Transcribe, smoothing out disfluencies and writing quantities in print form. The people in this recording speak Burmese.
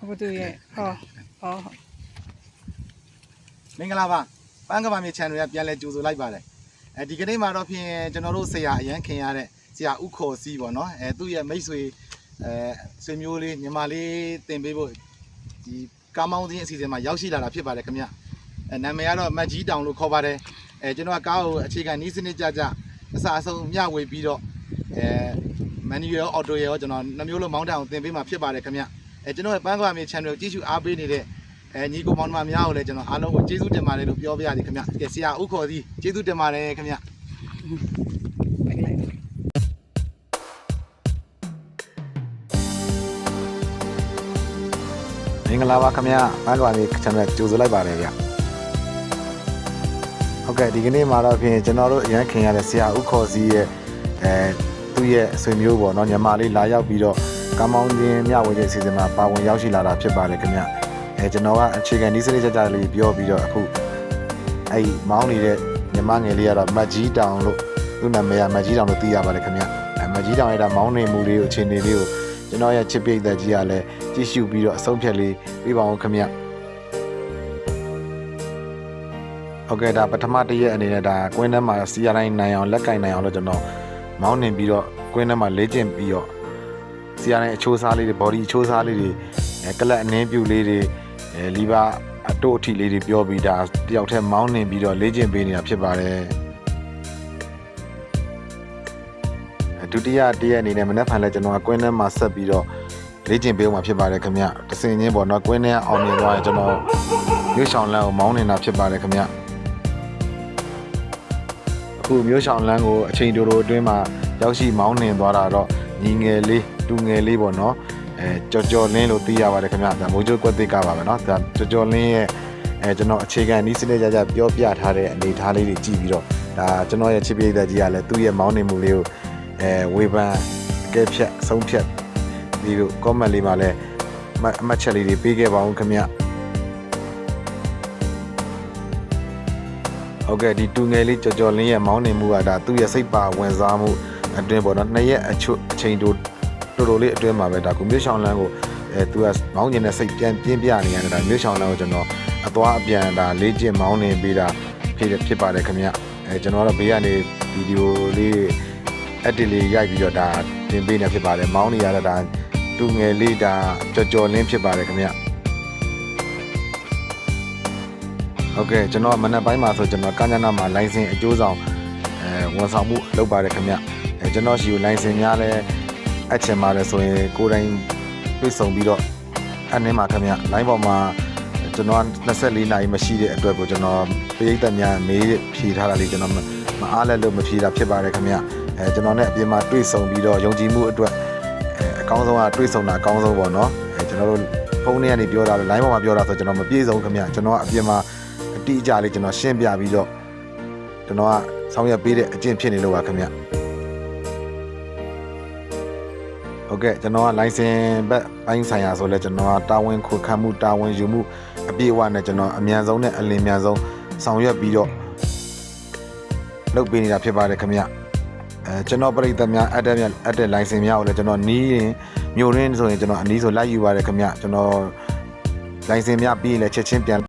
ဟုတ်တူရဲ့ဟောမင်္ဂလာပါပန်းကဘာမြေ channel ရပြန်လဲကြိုဆိုလိုက်ပါတယ်ဒီကနေ့မှာတော့ဖြင့်ကျွန်တော်တို့ဆရာအရန်ခင်ရတဲ့ဆရာဥခေါ်စီးပေါ့နော်သူ့ရဲ့မိတ်ဆွေဆွေမျိုးလေးညီမလေးတင်ပေးဖို့ဒီကားမောင်းခြင်းအစီအစဉ်မှာရောက်ရှိလာတာဖြစ်ပါတယ်ခင်ဗျနာမည်ကတော့မတ်ကြီးတောင်လို့ခေါ်ပါတယ်ကျွန်တော်ကကားကိုအခြေခံနီးစနစ်ကြအစအဆုံးမျှဝေပြီးတော့manual auto ရောကျွန်တော်နှမျိုးလုံးမောင်းတအောင်တင်ပေးမှာဖြစ်ပါတယ်ခင်ဗျကျွန်တော်ရဲ့ပန်းကဘာမြေ channel ကိုကြည့်ရှုအားပေးနေတဲ့ညီကိုမောင်နှမများကိုလည်းကျွန်တော်အားလုံးကိုကျေးဇူးတင်ပါတယ်လို့ပြောပြရစီခင်ဗျကဲဆရာဥခေါ်စီကျေးဇူးတင်ပါတယ်ခင်ဗျမင်္ဂလာပါခင်ဗျပန်းကဘာမြေ channel ကြိုဆိုလိုက်ပါတယ်ဗျဟုတ်ကဲ့ဒီကနေ့မှာတော့ဖြင့်ကျွန်တော်တို့အရန်ခင်ရတဲ့ဆရာဥခေါ်စီရဲ့သူ့ရဲ့အဆွေမျိုးပေါ့နော်ညီမလေးလာရောက်ပြီးတော့ကားမောင်းခြင်းမျှဝေခြင်းအစီအစဉ်မှာပါဝင်ရောက်ရှိလာတာဖြစ်ပါတယ်ခင်ဗျကျွန်တော်ကအခြေခံဒီစနစ်ကြလေးပြောပြီးတော့အခုအဲ့မောင်းနေတဲ့ညီမငယ်လေးကတော့မတ်ကြီးတောင်လို့သူ့နာမည်ကမတ်ကြီးတောင်လို့သိရပါတယ်ခင်ဗျမတ်ကြီးတောင်ရဲ့ဒါမောင်းနေမှုလေးကိုအခြေအနေလေးကိုကျွန်တော်ရဲ့ချစ်ပိတ်သက်ကြီးကလည်းကြည့်ရှုပြီးတော့အဆုံးဖြတ်လေးပြပါအောင်ခင်ဗျဟုတ်ကဲ့ဒါပထမတစ်ရက်အနေနဲ့ဒါကွင်းထဲမှာစီရတိုင်းနိုင်အောင်လက်ကင်နိုင်အောင်လို့ကျွန်တော်မောင်းနေပြီးတော့ကွင်းထဲမှာလေ့ကျင့်ပြီးတော့စီရတိုင်းအချိုးစားလေးတွေ body အချိုးစားလေးတွေကလပ်အနှင်းပြူလေးတွေလီဘာအတို့အထီလေးတွေပြောပြီးဒါတယောက်တည်းမောင်းနေပြီးတော့လေ့ကျင့်ပေးနေတာဖြစ်ပါတယ်ဒုတိယတစ်ရက်အနေနဲ့မနေ့ဖန်လဲကျွန်တော်ကွင်းထဲမှာဆက်ပြီးတော့လေ့ကျင့်ပေးမှာဖြစ်ပါတယ်ခင်ဗျတစင်ချင်းပေါ့နော်ကွင်းထဲအောင်မြင်သွားရင်ကျွန်တော်မြို့ဆောင်လမ်းကိုမောင်းနေတာဖြစ်ပါတယ်ခင်ဗျအခုမြို့ဆောင်လမ်းကိုအချိန်တိုတိုအတွင်းမှာရောက်ရှိမောင်းနှင်သွားတာတော့ညီငယ်လေးတူငယ်လေးပေါ့နော်ကြော်လင်းလို့သိရပါတယ်ခင်ဗျဒါမိုးချိုးကွက်သစ်ကပါပဲเนาะဒါကြော်လင်းရဲ့ကျွန်တော်အခြေခံနီးစနစ်ကြပြောပြထားတဲ့အနေထားလေးတွေကြည့်ပြီးတော့ဒါကျွန်တော်ရဲ့ချစ်ပိတ်သက်ကြီးကလည်းသူ့ရဲ့မောင်းနေမှုလေးကိုဝေဖန်အကဲဖြတ်ဆုံးဖြတ်ဒီလို comment လေးမှာလည်းအမှတ်ချက်လေးတွေပေးခဲ့ပါဦးခင်ဗျဟုတ်ကဲ့ဒီတူငယ်လေးကြော်လင်းရဲ့မောင်းနေမှုကဒါသူ့ရဲ့စိတ်ပါဝင်စားမှုအတွင်းပေါ့နော်နှစ်ရက်အချိန်တိုတော်လေးအတွင်းမှာပဲဒါကိုမြို့ဆောင်လမ်းကိုသူကမောင်းကျင်တဲ့စိတ်ပြန်ပြင်းပြနေရတယ်ဒါမြို့ဆောင်လမ်းကိုကျွန်တော်အသွားအပြန်ဒါလေးကျင်မောင်းနေပေးတာဖြစ်ပါတယ်ခင်ဗျကျွန်တော်ကတော့ဘေးကနေဗီဒီယိုလေးeditလေးရိုက်ပြီးတော့ဒါတင်ပေးနေဖြစ်ပါတယ်မောင်းနေရတဲ့ဒါတူငယ်လေးဒါကြော်လင်းဖြစ်ပါတယ်ခင်ဗျဟုတ်ကဲ့ကျွန်တော်မနက်ပိုင်းမှာဆိုကျွန်တော်ကညနာမှာလိုင်စင်အကျိုးဆောင်ဝန်ဆောင်မှုလုပ်ပါတယ်ခင်ဗျကျွန်တော်ရှိကိုလိုင်စင်များလဲအချင်ပါတယ်ဆိုရင်ကိုယ်တိုင်တွေ့ဆုံပြီးတော့အနည်းမှာခင်ဗျလိုင်းပေါ်မှာကျွန်တော်24နာရီမရှိတဲ့အတွက်ကိုကျွန်တော်ပိဋကတ်များမေးဖြေထားတာလေးကျွန်တော်မအားလက်လို့မဖြေတာဖြစ်ပါတယ်ခင်ဗျကျွန်တော်နဲ့အပြင်မှာတွေ့ဆုံပြီးတော့ယုံကြည်မှုအတွက်အကောင်းဆုံးကတွေ့ဆုံတာအကောင်းဆုံးပေါ့နော်ကျွန်တော်တို့ဖုန်းထဲကနေပြောတာလိုင်းပေါ်မှာပြောတာဆိုကျွန်တော်မပြေဆုံးခင်ဗျကျွန်တော်ကအပြင်မှာအတိအကျလေးကျွန်တော်ရှင်းပြပြီးတော့ကျွန်တော်ကဆောင်ရွက်ပေးတဲ့အကျင့်ဖြစ်နေလို့ပါခင်ဗျဟုတ်ကဲ့ကျွန်တော်ကလိုင်စင်ဘက်ပိုင်းဆိုင်ရာဆိုလဲကျွန်တော်ကတာဝန်ခွင့်ခံမှုတာဝန်ယူမှုအပြည့်အဝနဲ့ကျွန်တော်အမြန်ဆုံးနဲ့အလင်းမြန်ဆုံးဆောင်ရွက်ပြီးတော့လုပ်ပေးနေတာဖြစ်ပါတယ်ခင်ဗျကျွန်တော်ပြည်သက်များအပ်တဲ့လိုင်စင်များကိုလည်းကျွန်တော်နီးရင်မြို့ရင်းဆိုရင်ကျွန်တော်အနည်းဆိုလိုက်ယူပါတယ်ခင်ဗျကျွန်တော်လိုင်စင်များပြီးရင်လည်းချက်ချင်းပြန်